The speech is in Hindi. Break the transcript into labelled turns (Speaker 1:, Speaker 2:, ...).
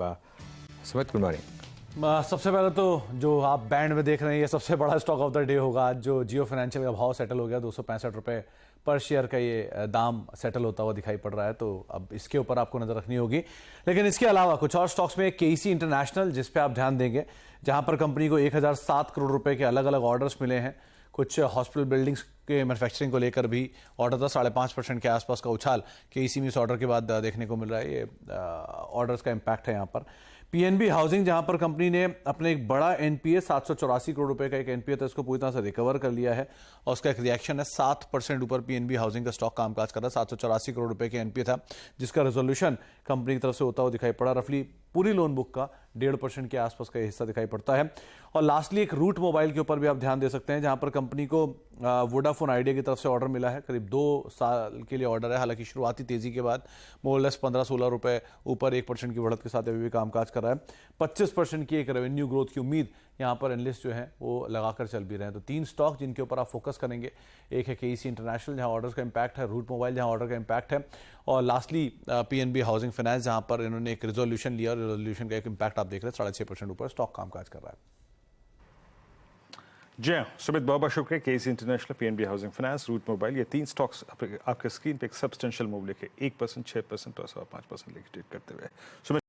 Speaker 1: Sumit, good morning.
Speaker 2: सबसे पहले तो जो आप बैंड में देख रहे हैं ये सबसे बड़ा स्टॉक ऑफ द डे होगा। आज जो जियो फाइनेंशियल का भाव सेटल हो गया 265 रुपये पर शेयर का ये दाम सेटल होता हुआ दिखाई पड़ रहा है, तो अब इसके ऊपर आपको नजर रखनी होगी। लेकिन इसके अलावा कुछ और स्टॉक्स में केईसी इंटरनेशनल, जिस पे आप ध्यान देंगे, जहां पर कंपनी को 1007 करोड़ रुपए के अलग अलग ऑर्डर्स मिले हैं। कुछ हॉस्पिटल बिल्डिंग्स के मैन्युफैक्चरिंग को लेकर भी ऑर्डर था। 5.5% के आसपास का उछाल केईसी में इस ऑर्डर के बाद देखने को मिल रहा है। ये ऑर्डर्स का इम्पैक्ट है यहाँ पर। पीएनबी हाउसिंग, जहां पर कंपनी ने अपने एक बड़ा एनपीए 784 करोड़ रुपए का एक एनपीए था, इसको पूरी तरह से रिकवर कर लिया है और उसका एक रिएक्शन है। 7% ऊपर पीएनबी हाउसिंग का स्टॉक कामकाज कर रहा है। 784 करोड़ रुपए के एनपीए था, जिसका रेजोल्यूशन कंपनी की तरफ से होता हुआ दिखाई पड़ा। रफली पूरी लोन बुक का 1.5% के आसपास का हिस्सा दिखाई पड़ता है। और लास्टली एक रूट मोबाइल के ऊपर भी आप ध्यान दे सकते हैं, जहां पर कंपनी को वोडाफोन आइडिया की तरफ से ऑर्डर मिला है। करीब 2 साल के लिए ऑर्डर है। हालांकि शुरुआती तेजी के बाद मोरलेस 15-16 रुपए ऊपर 1% की बढ़त के साथ अभी भी कामकाज कर रहा है। 25% की एक रेवेन्यू ग्रोथ की उम्मीद यहां पर एनालिस्ट जो है वो लगाकर चल भी रहे हैं। तो 3 स्टॉक जिनके ऊपर आप फोकस करेंगे, एक है केईसी इंटरनेशनल जहां ऑर्डर्स का इंपैक्ट है, रूट मोबाइल जहां ऑर्डर का इंपैक्ट है, और लास्टली पीएनबी हाउसिंग फाइनेंस जहां पर इन्होंने एक रिजोल्यूशन लिया और रिजोल्यूशन का एक इंपैक्ट आप देख रहे हैं। 6.5% ऊपर स्टॉक कामकाज कर रहा है।
Speaker 3: जी हाँ, सुमित, बहुत बहुत शुक्रिया। KEC international, PNB housing finance, root mobile, ये 3 स्टॉक्स आपके स्क्रीन पे एक सब्सटेंशियल मूव लेके 1%, 6% और 5% लेके ट्रेड करते हुए। सुमित